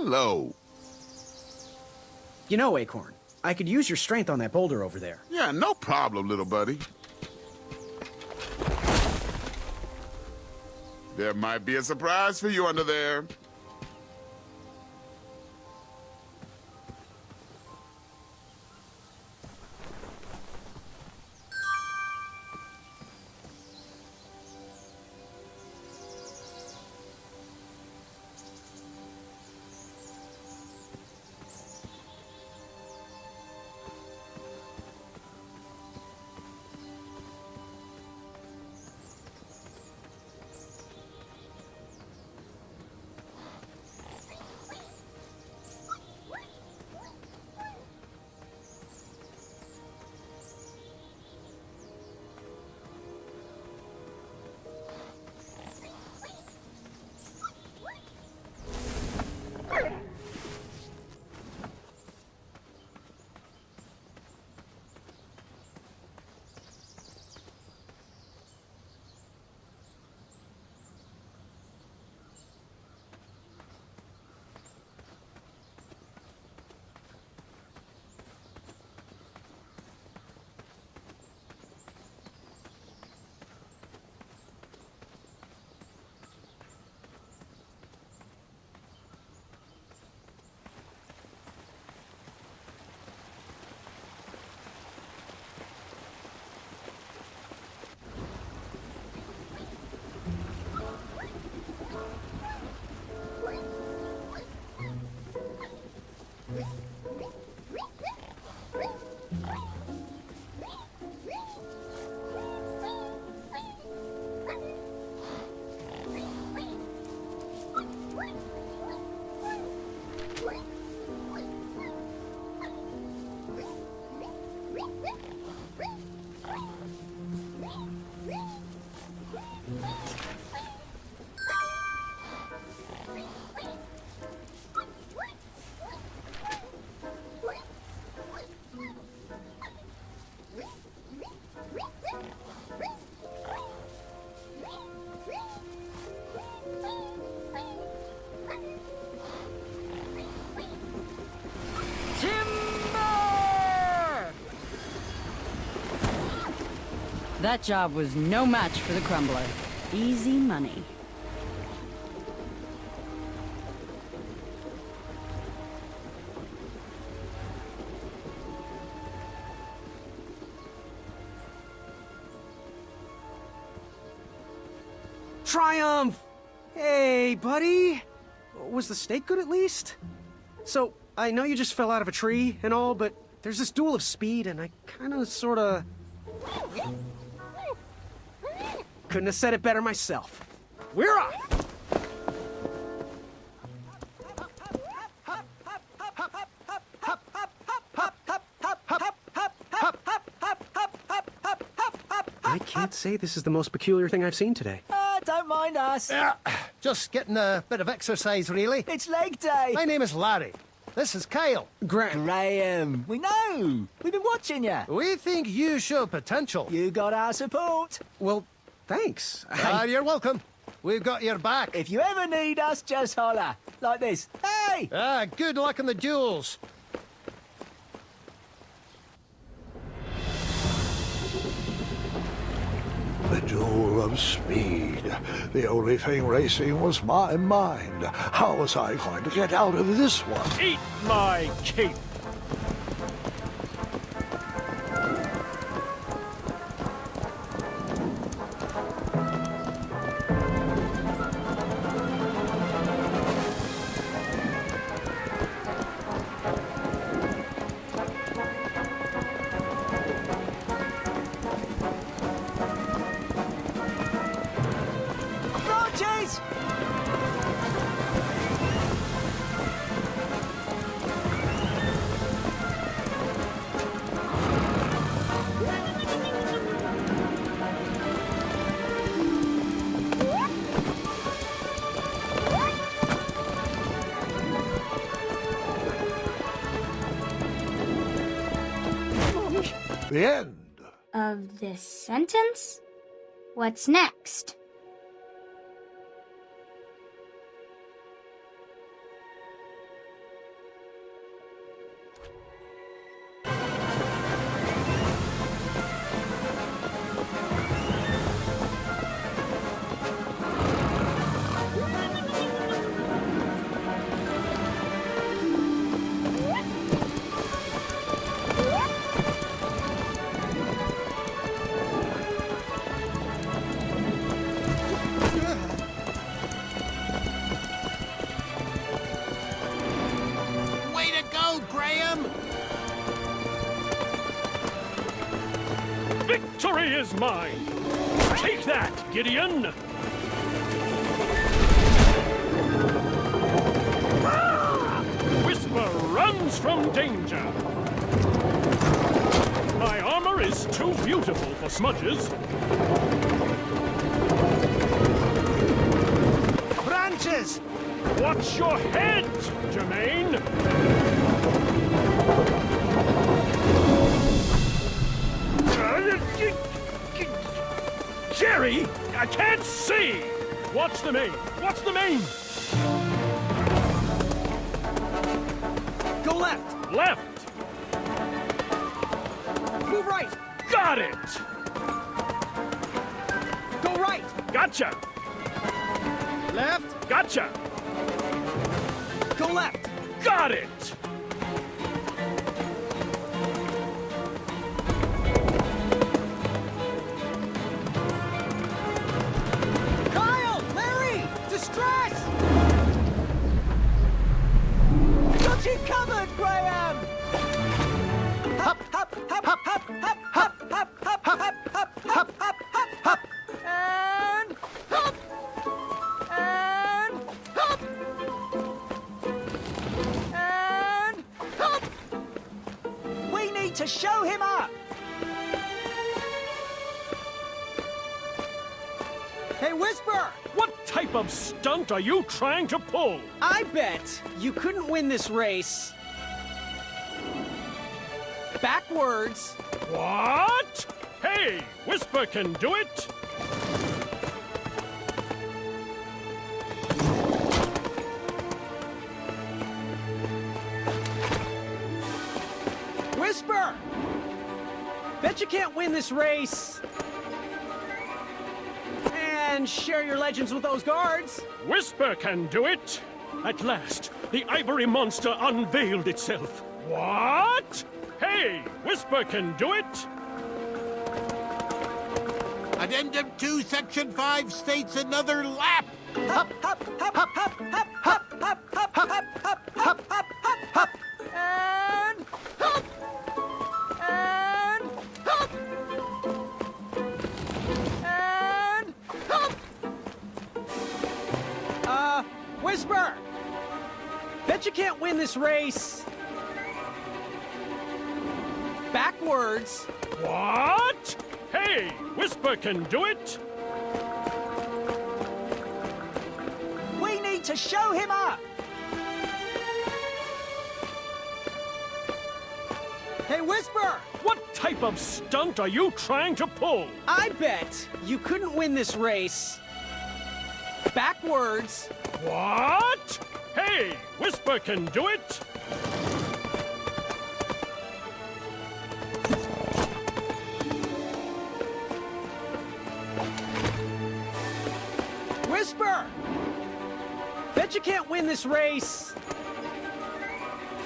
Hello. You know, Acorn, I could use your strength on that boulder over there. Yeah, no problem, little buddy. There might be a surprise for you under there. That job was no match for the crumbler. Easy money. Triumph! Hey, buddy! Was the steak good at least? So, I know you just fell out of a tree and all, but there's this duel of speed and I kinda sorta... Couldn't have said it better myself. We're off! I can't say this is the most peculiar thing I've seen today. Don't mind us. Just getting a bit of exercise, really. It's leg day. My name is Larry. This is Kyle. Graham. We know. We've been watching you. We think you show potential. You got our support. Well, thanks. You're welcome. We've got your back. If you ever need us, just holler. Like this. Hey! Good luck in the duels. The duel of speed. The only thing racing was my mind. How was I going to get out of this one? Eat my cape! Branches! The end. Of this sentence? What's next? Victory is mine! Take that, Gideon! Whisper runs from danger. My armor is too beautiful for smudges. Branches! Watch your head, Jermaine! Jerry, I can't see! Watch the main! Watch the main! Go left! Left! Move right! Got it! Go right! Gotcha! Left! Gotcha! Go left! Got it! Kyle! Larry! Distress! Got you covered, Graham! Hop, hop, hop, hop, hop, hop, hop, hop, hop, hop, hop, hop, hop, hop, hop, and hop, and hop, and hop. We need to show him up. Hey, Whisper! What type of stunt are you trying to pull? I bet you couldn't win this race backwards. What? Hey, Whisper can do it! Whisper! Bet you can't win this race and share your legends with those guards. Whisper can do it! At last, the ivory monster unveiled itself. What? Hey, Whisper can do it! Addendum 2, Section 5 states another lap. Hop, hop, hop, hop, hop, hop, hop, hop, hop, hop, hop, hop, hop, hop, hop, and hop, and hop, and hop. Whisper! Bet you can't win this race backwards. What? Hey, Whisper can do it! We need to show him up. Hey, Whisper! What type of stunt are you trying to pull? I bet you couldn't win this race backwards. What? Hey, Whisper can do it! Whisper! Bet you can't win this race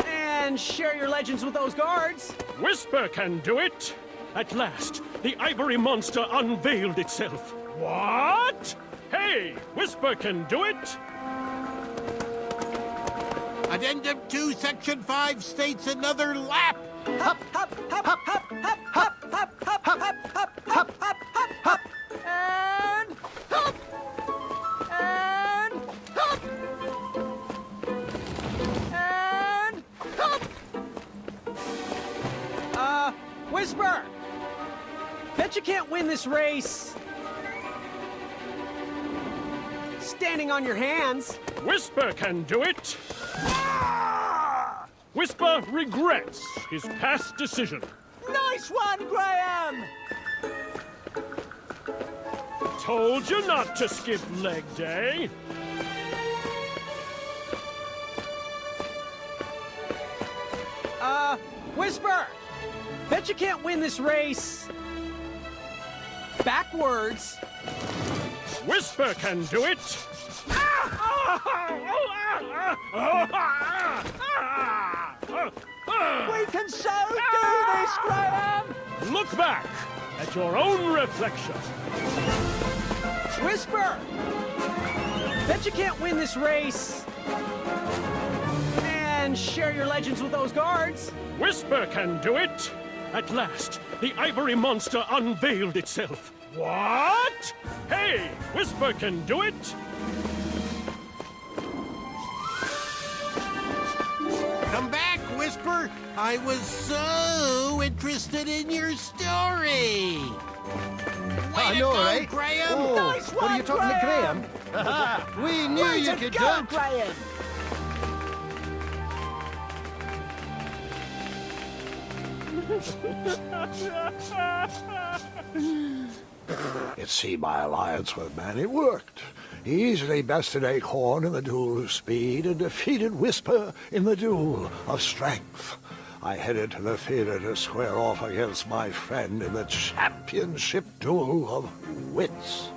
and share your legends with those guards. Whisper can do it! At last, the ivory monster unveiled itself. What? Hey, Whisper can do it! Addendum 2, Section 5 states another lap. Hop, hop, hop, hop, hop, hop, hop, hop, hop, hop, hop, hop, hop, hop, hop, and hop, and hop, and hop. Whisper! Bet you can't win this race standing on your hands. Whisper can do it! Whisper regrets his past decision. Nice one, Graham! Told you not to skip leg day. Whisper! Bet you can't win this race backwards. Whisper can do it. We can so do this, Graham! Look back at your own reflection. Whisper! Bet you can't win this race and share your legends with those guards. Whisper can do it. At last, the ivory monster unveiled itself. What? Hey, Whisper can do it! Come back, Whisper. I was so interested in your story. I Way to know, go, right? Graham. Oh, Nice what are one, you talking to Graham? We knew Way you to could go, do it. Graham! You see, my alliance with Manny worked. He easily bested Acorn in the duel of speed and defeated Whisper in the duel of strength. I headed to the theater to square off against my friend in the championship duel of wits.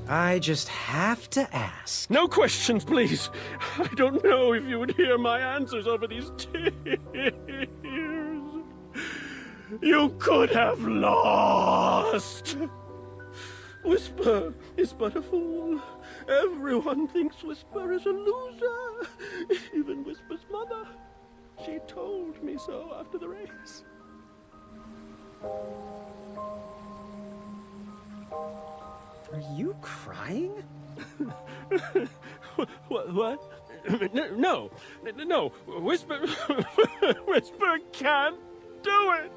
I just have to ask. No questions, please. I don't know if you would hear my answers over these tears. You could have lost. Whisper is but a fool. Everyone thinks Whisper is a loser. Even Whisper's mother. She told me so after the race. Are you crying? What? No. Whisper, Whisper can't do it.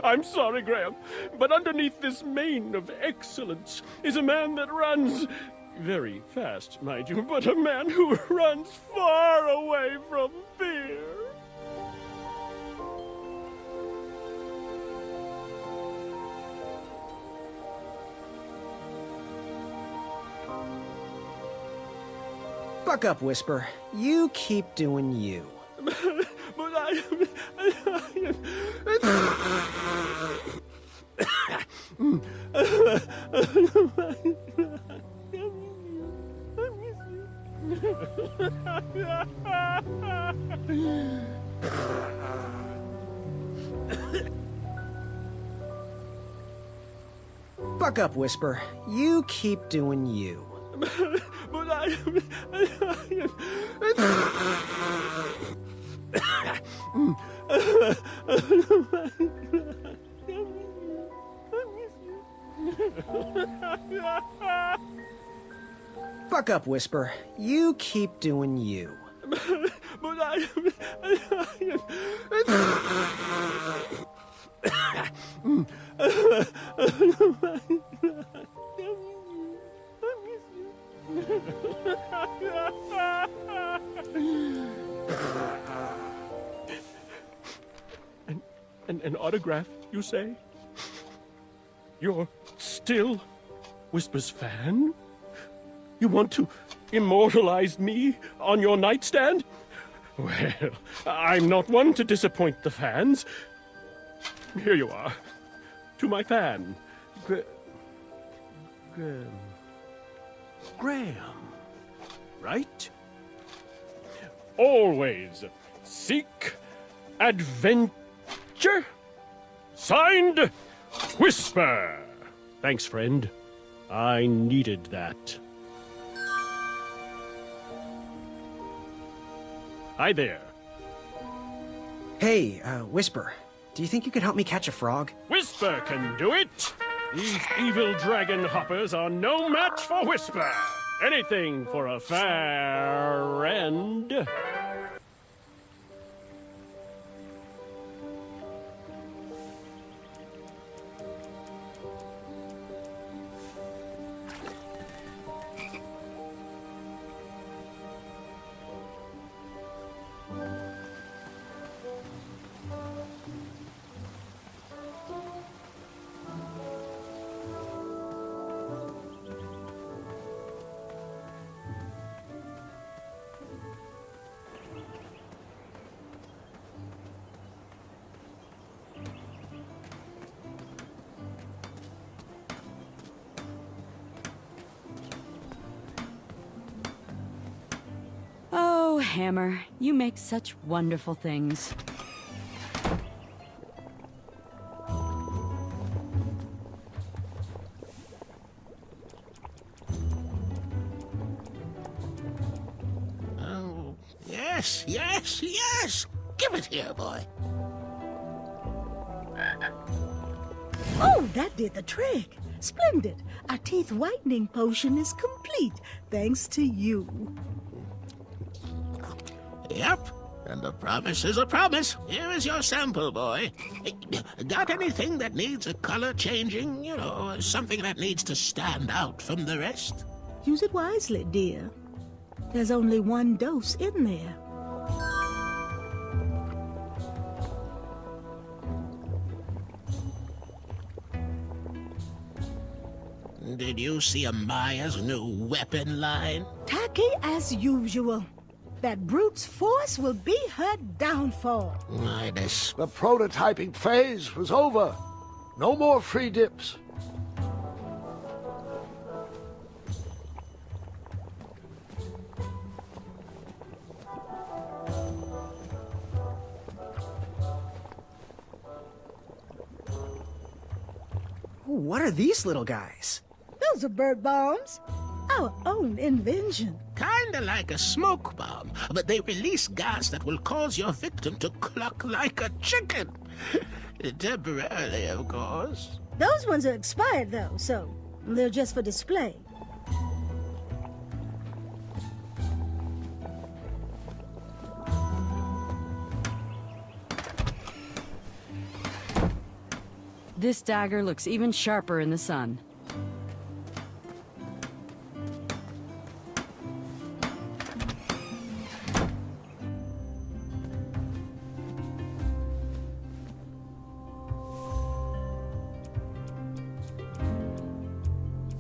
I'm sorry, Graham, but underneath this mane of excellence is a man that runs very fast, mind you, but a man who runs far away from fear. Buck up, Whisper. You keep doing you. But I Buck up, Whisper. You keep doing you. But I Buck up, Whisper. You keep doing you. But I An autograph, you say? You're still Whisper's fan? You want to immortalize me on your nightstand? Well, I'm not one to disappoint the fans. Here you are. To my fan, Graham. Right? Always seek adventure. Signed, Whisper. Thanks, friend. I needed that. Hi there. Hey, Whisper. Do you think you could help me catch a frog? Whisper can do it. These evil dragon hoppers are no match for Whisper. Anything for a fair end. Oh, Hammer, you make such wonderful things. Yes, yes, yes! Give it here, boy. Oh, that did the trick. Splendid. Our teeth whitening potion is complete, thanks to you. Yep, and a promise is a promise. Here is your sample, boy. Got anything that needs a color changing? You know, something that needs to stand out from the rest? Use it wisely, dear. There's only one dose in there. Did you see Amaya's new weapon line? Tacky as usual. That brute's force will be her downfall. Midas. The prototyping phase was over. No more free dips. What are these little guys? Those are bird bombs. Our own invention. Kinda like a smoke bomb, but they release gas that will cause your victim to cluck like a chicken. Temporarily, of course. Those ones are expired, though, so they're just for display. This dagger looks even sharper in the sun.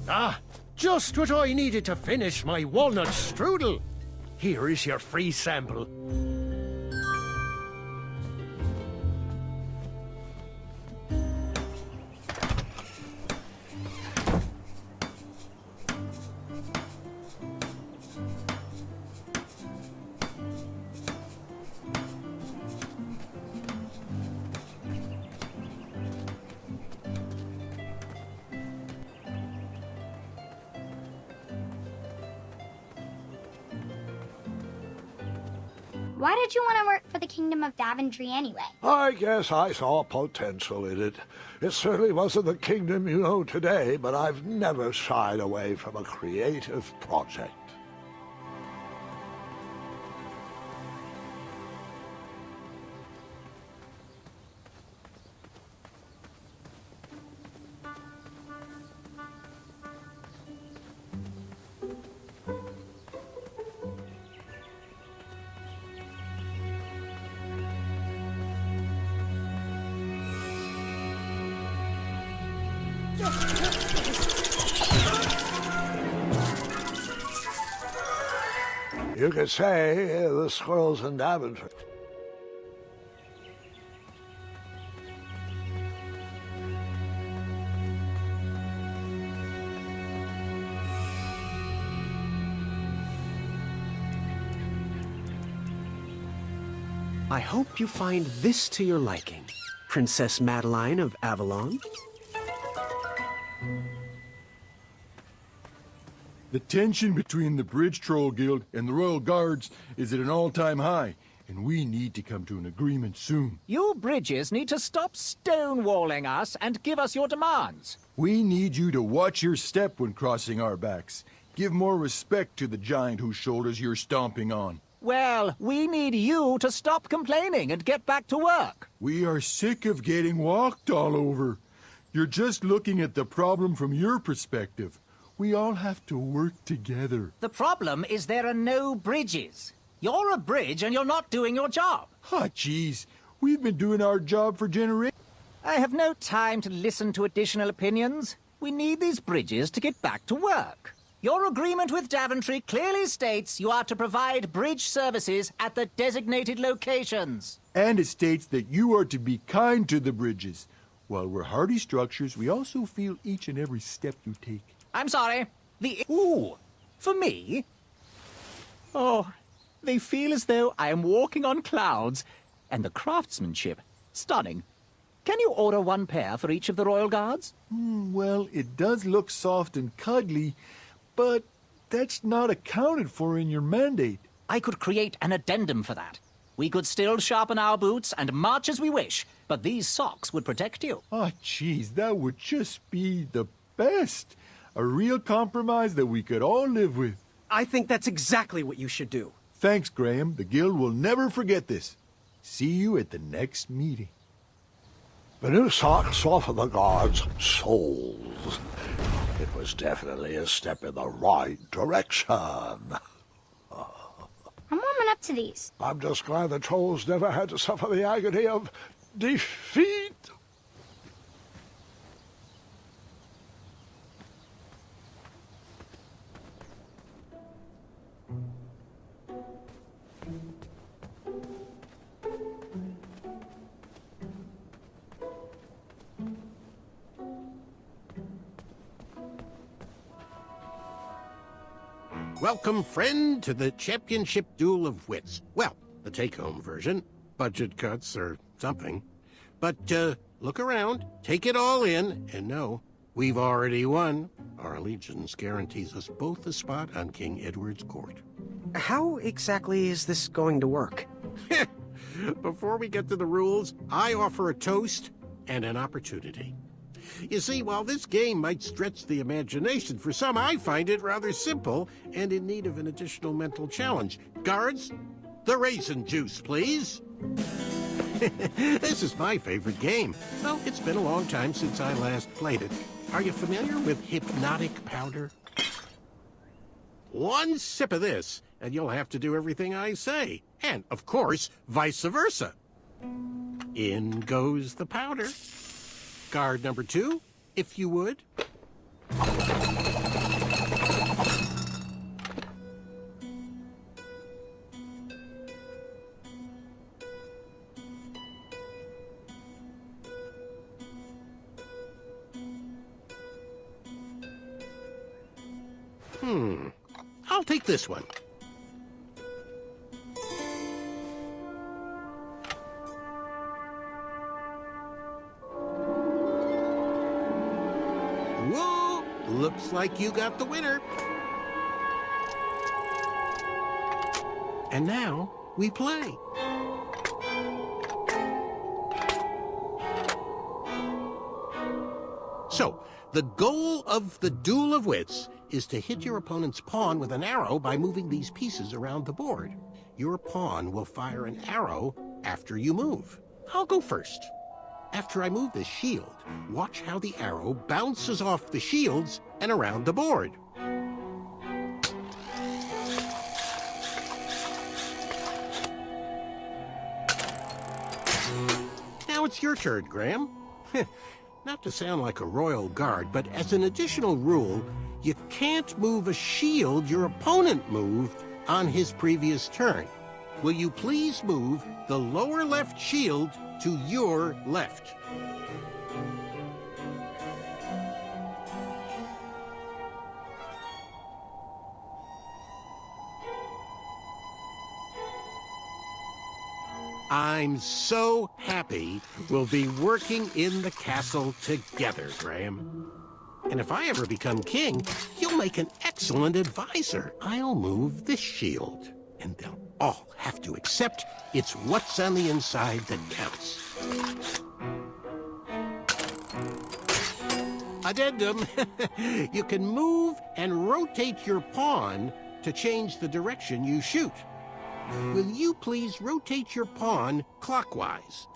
Ah, just what I needed to finish my walnut strudel. Here is your free sample. Why did you want to work for the Kingdom of Daventry anyway? I guess I saw potential in it. It certainly wasn't the kingdom you know today, but I've never shied away from a creative project. You could say the squirrels in Daventry. I hope you find this to your liking, Princess Madeline of Avalon. The tension between the Bridge Troll Guild and the Royal Guards is at an all-time high, and we need to come to an agreement soon. You bridges need to stop stonewalling us and give us your demands. We need you to watch your step when crossing our backs. Give more respect to the giant whose shoulders you're stomping on. Well, we need you to stop complaining and get back to work. We are sick of getting walked all over. You're just looking at the problem from your perspective. We all have to work together. The problem is there are no bridges. You're a bridge and you're not doing your job. Ah, jeez. We've been doing our job for generations. I have no time to listen to additional opinions. We need these bridges to get back to work. Your agreement with Daventry clearly states you are to provide bridge services at the designated locations. And it states that you are to be kind to the bridges. While we're hardy structures, we also feel each and every step you take. I'm sorry. Ooh, for me? Oh, they feel as though I am walking on clouds. And the craftsmanship, stunning. Can you order one pair for each of the Royal Guards? Well, it does look soft and cuddly, but that's not accounted for in your mandate. I could create an addendum for that. We could still sharpen our boots and march as we wish, but these socks would protect you. Oh, jeez, that would just be the best. A real compromise that we could all live with. I think that's exactly what you should do. Thanks, Graham. The Guild will never forget this. See you at the next meeting. The new socks softened the guards' souls. It was definitely a step in the right direction. I'm warming up to these. I'm just glad the trolls never had to suffer the agony of defeat. Welcome, friend, to the championship duel of wits. Well, the take-home version. Budget cuts or something. But, look around, take it all in, and know we've already won. Our allegiance guarantees us both a spot on King Edward's court. How exactly is this going to work? Before we get to the rules, I offer a toast and an opportunity. You see, while this game might stretch the imagination for some, I find it rather simple and in need of an additional mental challenge. Guards, the raisin juice, please. This is my favorite game. Well, it's been a long time since I last played it. Are you familiar with hypnotic powder? One sip of this, and you'll have to do everything I say. And, of course, vice versa. In goes the powder. Guard number 2, if you would. I'll take this one. Whoa! Looks like you got the winner. And now we play. So, the goal of the duel of wits is to hit your opponent's pawn with an arrow by moving these pieces around the board. Your pawn will fire an arrow after you move. I'll go first. After I move the shield, watch how the arrow bounces off the shields and around the board. Now it's your turn, Graham. Not to sound like a royal guard, but as an additional rule, you can't move a shield your opponent moved on his previous turn. Will you please move the lower left shield to your left? I'm so happy we'll be working in the castle together, Graham. And if I ever become king, you'll make an excellent advisor. I'll move this shield, and they'll all have to accept it's what's on the inside that counts. Addendum. You can move and rotate your pawn to change the direction you shoot. Will you please rotate your pawn clockwise?